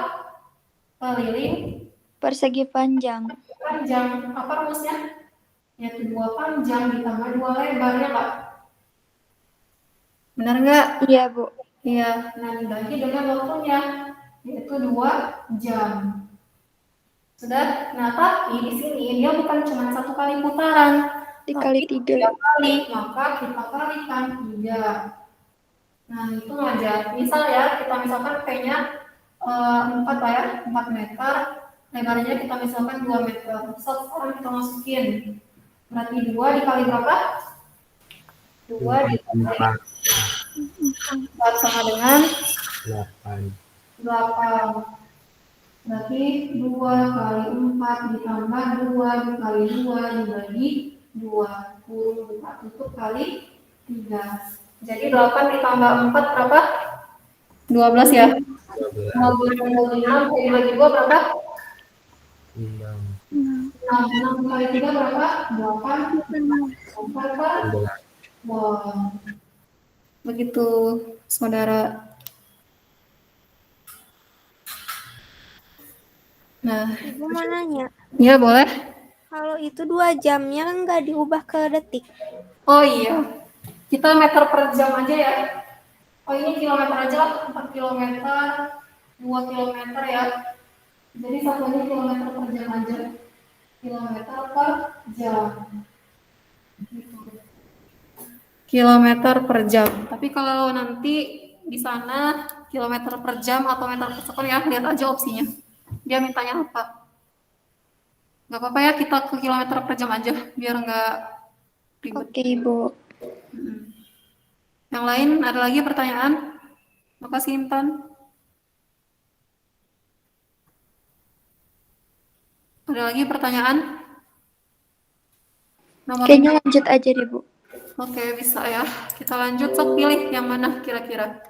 Keliling Persegi panjang. panjang. Apa rumusnya? Yaitu 2 panjang ditambah 2 lebar ya Kak? Benar nggak? Iya, Bu. Iya. Nah, dibagi dengan waktunya yaitu 2 jam. Sudah? Nah, tapi di sini dia bukan cuma satu kali putaran, Dikali tapi 3. 3 kali, maka kita kalikan 3. Nah, itu aja. Misal ya, kita misalkan P-nya 4 lah ya, 4 meter. Lebarnya kita misalkan 2 meter. Sekarang kita masukin. Berarti 2 dikali berapa? 2 dikali 4 sama dengan 8. 8. Berarti 2 kali 4 ditambah 2 dikali 2 dibagi 2. Kurung buka tutup kali 3. Jadi 8 ditambah 4 berapa? 12 ya. 12, 12 jadi bagi 2 berapa? 6, 6 kali 3 berapa? 8. 4 per 16. Wah, begitu saudara. Nah, Ibu mau nanya, ya boleh. kalau itu 2 jamnya kan nggak diubah ke detik. Oh iya, kita meter per jam aja ya. Oh ini kilometer aja lah, 4 kilometer, 2 kilometer ya. Jadi satunya kilometer per jam aja. Kilometer per jam. Gitu. Kilometer per jam. Tapi kalau nanti di sana kilometer per jam atau meter per sekon ya, lihat aja opsinya. Dia mintanya apa? Nggak apa-apa ya, kita ke kilometer per jam aja, biar nggak ribet. Oke, Ibu. Yang lain ada lagi pertanyaan? Makasih Intan. Ada lagi pertanyaan? Nomor Kayaknya lanjut aja deh, Bu. Oke, bisa ya. Kita lanjut, sok pilih yang mana kira-kira.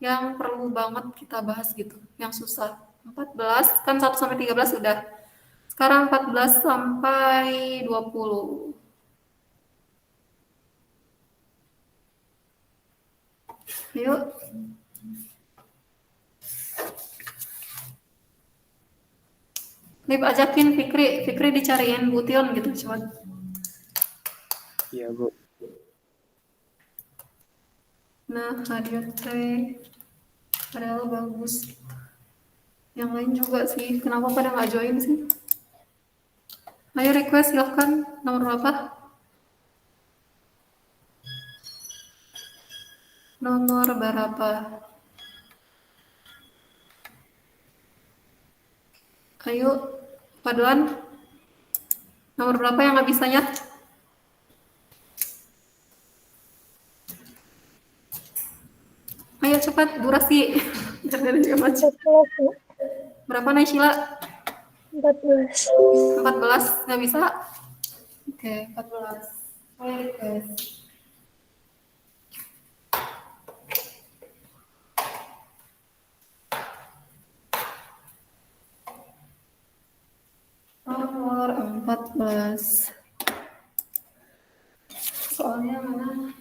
Yang perlu banget kita bahas gitu, yang susah. 14, kan 1 sampai 13 udah. Sekarang 14 sampai 20. Yuk. Lip ajakin Fikri, Fikri dicariin Bution gitu, coba. Iya, Bu. Nah, hadiah teh. Padahal bagus. Yang lain juga sih, kenapa pada nggak join sih? Ayo request silahkan, nomor berapa? Nomor berapa? Ayo, paduan. Nomor berapa yang nggak bisanya? Ayo cepat, durasi. Jangan dia maju. Berapa Naysila? 14. 14, nggak bisa? Oke, 14. Boleh request. Nomor 14. Soalnya mana?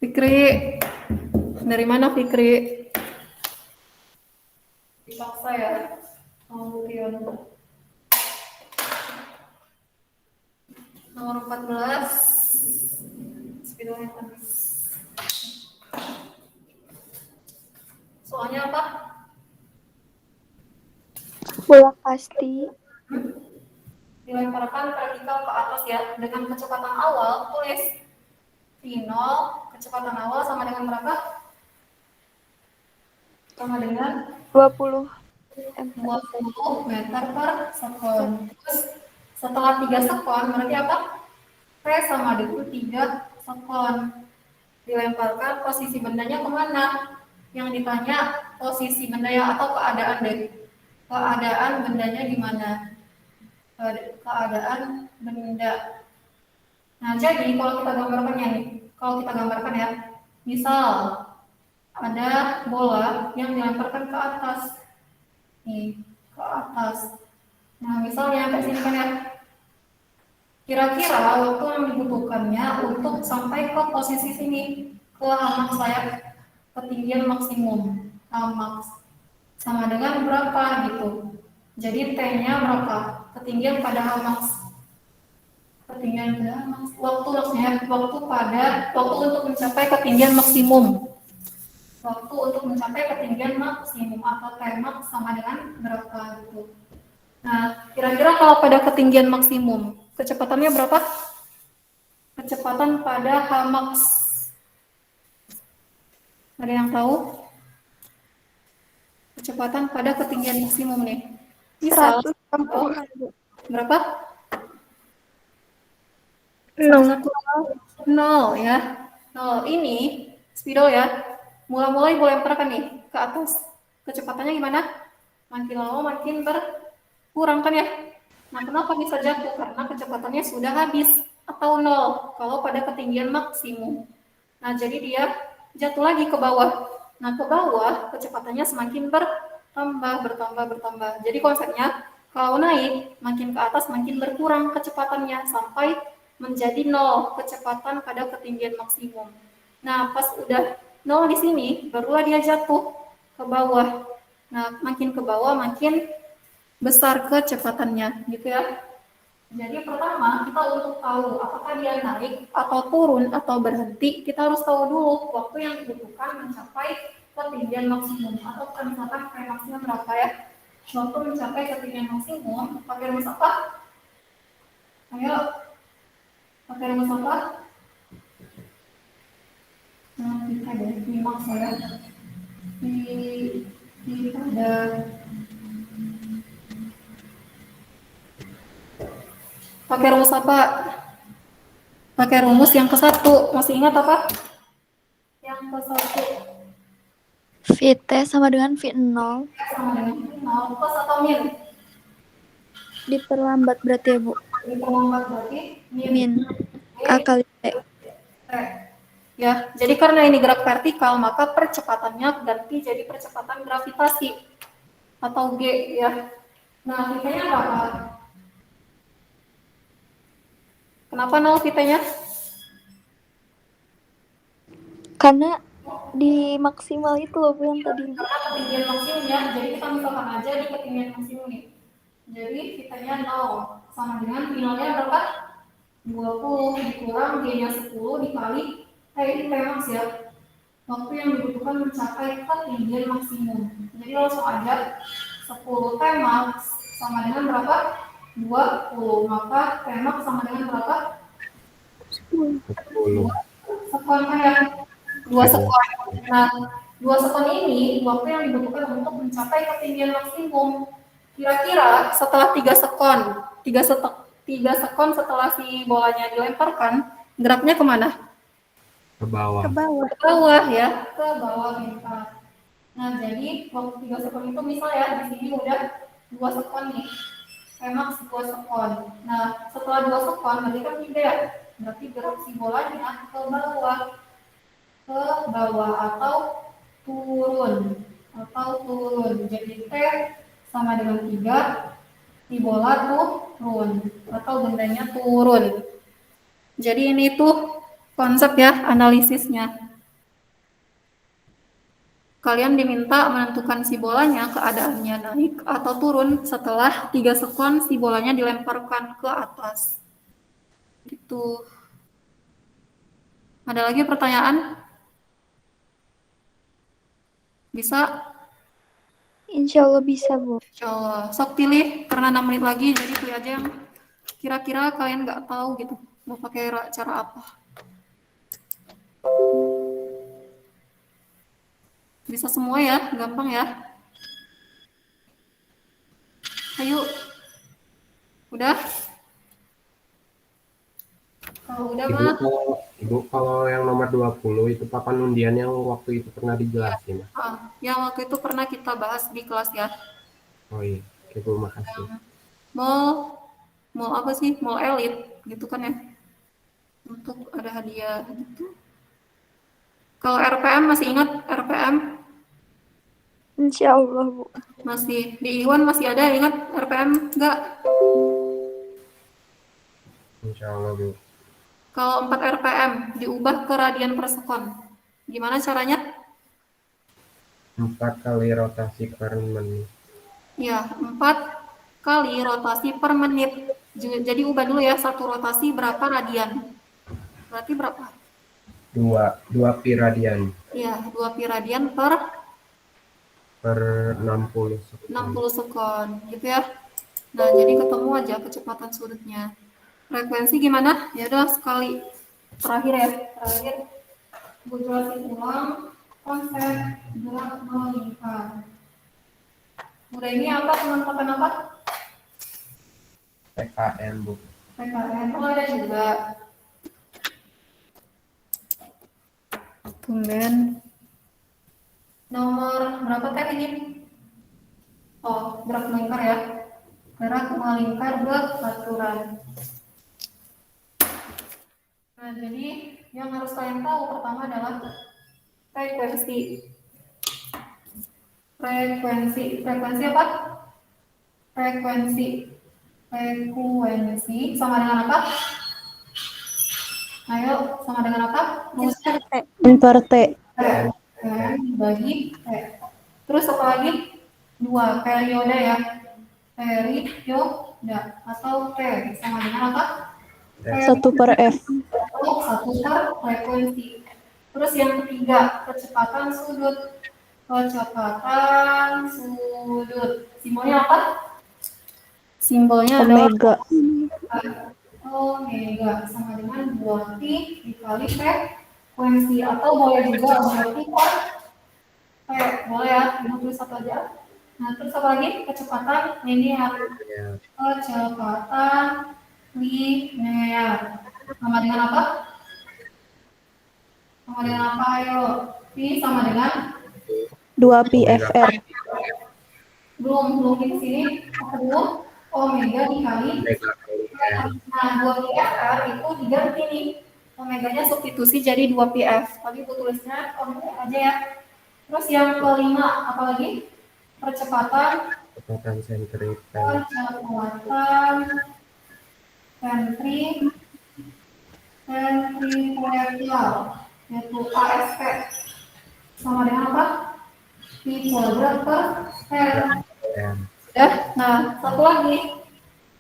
Fikri, dari mana Fikri? Dipaksa ya? Mau Bution. Nomor 14. Spidolnya habis. Soalnya apa? Bola pasti. Dilemparkan vertikal ke atas ya. Dengan kecepatan awal, tulis V0, kecepatan awal sama dengan berapa? Sama dengan 20 20 meter per sekon. Terus setelah 3 sekon berarti apa? V sama dengan 3 sekon. Dilemparkan, posisi bendanya kemana? Yang ditanya posisi bendanya atau keadaan deh. Keadaan bendanya di mana? Keadaan benda. Nah, jadi kalau kita gambarkannya nih, kalau kita gambarkan ya, misal ada bola yang dilemparkan ke atas. Nih, ke atas. Nah, misalnya kayak sini kan ya. Kira-kira waktu yang dibutuhkannya untuk sampai ke posisi sini, ke hamaks sayap ketinggian maksimum. Hamaks sama dengan berapa gitu. Jadi T-nya berapa? Ketinggian pada hamaks. Ketinggian pada hamaks. Waktu maksudnya waktu untuk mencapai ketinggian maksimum. Waktu untuk mencapai ketinggian maksimum atau Tmax sama dengan berapa gitu. Nah, kira-kira kalau pada ketinggian maksimum, kecepatannya berapa? Kecepatan pada Hmax. Ada yang tahu? Kecepatan pada ketinggian maksimum nih. Misal, 160. berapa? 0. 0 ya. 0 ini spidol ya. Mulai boleh lemparkan nih ke atas. Kecepatannya gimana? makin lama makin berkurang kan ya. Nah, kenapa bisa jatuh? Karena kecepatannya sudah habis atau nol kalau pada ketinggian maksimum. Nah, jadi dia jatuh lagi ke bawah. Nah, ke bawah kecepatannya semakin bertambah. Jadi konsepnya kalau naik makin ke atas makin berkurang kecepatannya sampai menjadi nol kecepatan pada ketinggian maksimum. Nah, pas udah nol di sini barulah dia jatuh ke bawah. Nah, makin ke bawah makin besar kecepatannya gitu ya. Jadi pertama kita untuk tahu apakah dia naik atau turun atau berhenti, kita harus tahu dulu waktu yang dibutuhkan mencapai ketinggian maksimum atau misalkan maksimum berapa ya. Waktu mencapai ketinggian maksimum pakai rumus apa? Ayo, pakai rumus apa? Kita ada lima saya kita ada pakai rumus apa? Pakai rumus yang ke-1. Masih ingat apa? Yang ke-1 VT sama dengan V0 sama dengan 0 plus atau min? diperlambat berarti ya, Bu? Diperlambat berarti Min A kali T. Ya, jadi karena ini gerak vertikal, maka percepatannya ganti jadi percepatan gravitasi atau G ya. Nah, V-nya berapa? Kenapa 0 V-nya? Karena di maksimal itu loh, Bu, yang tadi, Bu. Karena ketinggian maksimum ya, jadi kita misalkan aja di ketinggian maksimum nih. Jadi V-nya 0 sama dengan V0-nya berapa? 20 dikurang G-nya 10 dikali ini Tmax ya. Waktu yang dibutuhkan mencapai ketinggian maksimum. Jadi langsung aja 10 Tmax sama dengan berapa? 20. Maka Tmax sama dengan berapa? 10. Sekon kan ya? 2 sekon. Nah, 2 sekon ini waktu yang dibutuhkan untuk mencapai ketinggian maksimum. Kira-kira setelah 3 sekon, 3 sekon setelah si bolanya dilemparkan, geraknya kemana? Ke bawah. Ke bawah. Ke bawah ya, ke bawah lempar. Nah, jadi waktu 3 sekon itu misal ya, di sini udah 2 sekon nih. Tmax 2 sekon. Nah, setelah 2 sekon, berarti kan 3 ya. Berarti gerak si bolanya ke bawah atau turun. Jadi T sama dengan 3, di bola turun atau bendanya turun. Jadi ini tuh konsep ya analisisnya. Kalian diminta menentukan si bolanya keadaannya naik atau turun setelah 3 sekon si bolanya dilemparkan ke atas. Gitu. Ada lagi pertanyaan? Bisa? Insya Allah bisa, Bu. Insya Allah. Sok pilih karena 6 menit lagi, jadi pilih aja yang kira-kira kalian nggak tahu gitu. Mau pakai cara apa. Bisa semua ya, gampang ya. Ayo. Udah? Kalau udah mah, Ibu kalau yang nomor 20 itu papan undian yang waktu itu pernah dijelasin. yang waktu itu pernah kita bahas di kelas ya. Oh iya, Ibu makasih. Mall apa sih? Mall elit gitu kan ya. Untuk ada hadiah gitu. Kalau RPM masih ingat RPM? Insya Allah, Bu. Masih di Iwan masih ada ingat RPM enggak? Insya Allah, Bu. Kalau 4 RPM diubah ke radian per sekon. Gimana caranya? 4 kali rotasi per menit. Ya, 4 kali rotasi per menit. Jadi ubah dulu ya, satu rotasi berapa radian? Berarti berapa? 2 pi radian Ya, 2 pi radian per 60 sekon. 60 sekon, gitu ya. Nah, jadi ketemu aja kecepatan sudutnya. Frekuensi gimana? Ya udah sekali terakhir gue jelasin ulang konsep gerak melingkar. Udah ini apa teman-teman apa? PKN, Bu. PKN, oh ada juga. Tumben. Nomor berapa teh ini? Oh, gerak melingkar ya. Gerak melingkar beraturan. Nah, jadi yang harus kalian tahu pertama adalah frekuensi. Frekuensi apa? Frekuensi sama dengan apa? Ayo, sama dengan apa? Rumusnya N per T. N dibagi T. Terus apa lagi? 2, periode ya. Periode atau P sama dengan apa? 1 per F. 1 per frekuensi. Terus yang ketiga, kecepatan sudut. Kecepatan sudut. Simbolnya apa? Simbolnya adalah Omega. omega sama dengan 2pi dikali frekuensi, atau boleh juga berarti per P. Boleh ya, 51 aja. Nah, terus apa lagi? Kecepatan linear. Kecepatan linear. Sama dengan apa? Sama dengan apa? Ayo. Pi sama dengan 2pi FR. belum di sini. Apa dulu? Omega dikali. Nah, 2pfr itu diganti nih. Omeganya substitusi jadi 2pf. Tapi gue tulisnya omega aja ya. Terus yang kelima, apa lagi? Percepatan sentripetal. Sentripetal, yaitu ASP. Sama dengan apa? Pi kuadrat per R. Sudah. Nah, satu lagi.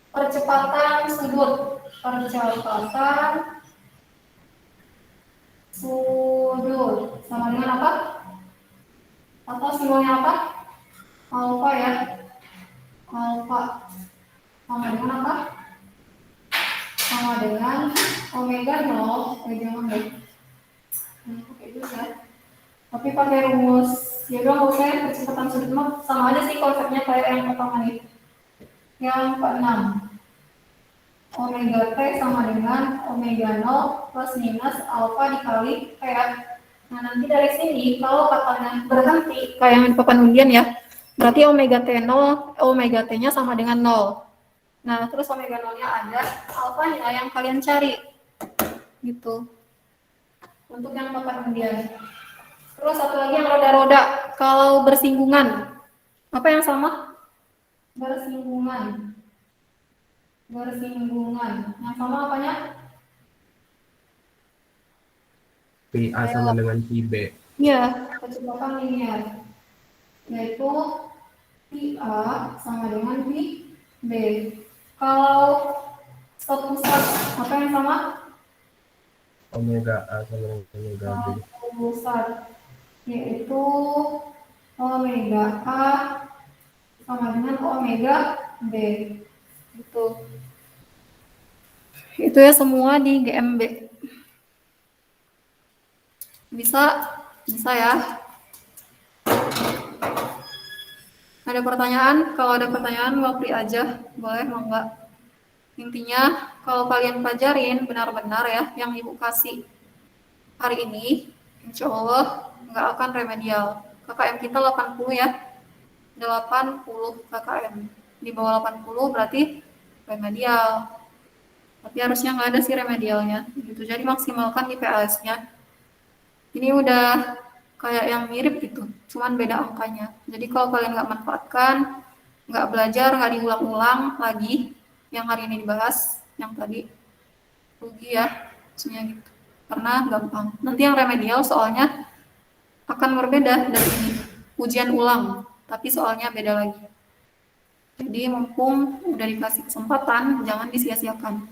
Percepatan sudut. Percepatan sudut. Sama dengan apa? Atau simbolnya apa? Alfa ya. Alfa. Sama dengan apa? Sama dengan omega 0. Jangan deh. Oke juga. Tapi pakai rumus. Ya dong, oke. Percepatan sudut sama aja sih konsepnya kayak yang pertama nih. Yang keenam. Omega T sama dengan omega 0 plus minus alfa dikali P ya. Nah, nanti dari sini kalau katanya berhenti kayak yang di papan undian ya, berarti omega T0, omega T-nya sama dengan 0. Nah, terus omega 0-nya ada, alfanya yang kalian cari. Gitu. Untuk yang papan undian. Terus satu lagi yang roda-roda, kalau bersinggungan. Apa yang sama? Bersinggungan. Yang sama apanya? Pi A sama dengan Pi B. Iya, kecepatan linear. Yaitu Pi A sama dengan Pi B. Kalau stop pusat, apa yang sama? Omega A sama dengan omega B. Stop pusat, yaitu omega A sama dengan omega B. Gitu. Itu ya semua di GMB. Bisa ya. Ada pertanyaan? Kalau ada pertanyaan, waktu aja. Boleh, mau enggak? Intinya, kalau kalian pelajarin benar-benar ya, yang Ibu kasih hari ini, insya Allah nggak akan remedial. KKM kita 80 ya. 80 KKM. Di bawah 80 berarti remedial. Tapi harusnya nggak ada sih remedialnya. Gitu. Jadi maksimalkan di PAS-nya. Ini udah kayak yang mirip gitu, cuman beda angkanya. Jadi kalau kalian nggak manfaatkan, nggak belajar, nggak diulang-ulang lagi yang hari ini dibahas, yang tadi rugi ya, maksudnya gitu. Karena gampang. Nanti yang remedial soalnya akan berbeda dari ini. Ujian ulang, tapi soalnya beda lagi. Jadi mumpung udah dikasih kesempatan, jangan disia-siakan.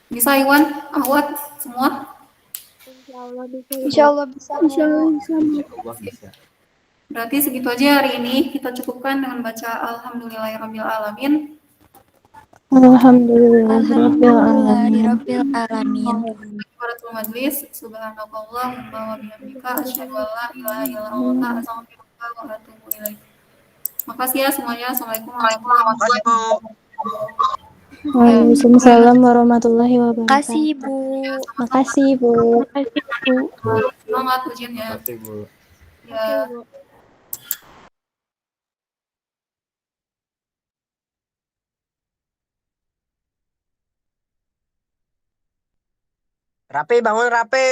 Bisa Iwan, Ahwat, semua? Insya Allah bisa. Berarti segitu aja hari ini. Kita cukupkan dengan baca Alhamdulillahirrahmanirrahim. Alhamdulillahirabbil alamin. Waratul majlis. Subhanakallahumma wa bihamdika asyhadu an la ilaha illa anta astaghfiruka wa atubu ilaik. Makasih ya semuanya. Assalamualaikum warahmatullahi wabarakatuh. Waalaikumsalam warahmatullahi wabarakatuh. Makasih Bu. Makasih Bu. Semangat ujiannya. Terima kasih, Bu. Ya. Rapi, bangun Rapi.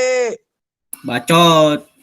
Bacot.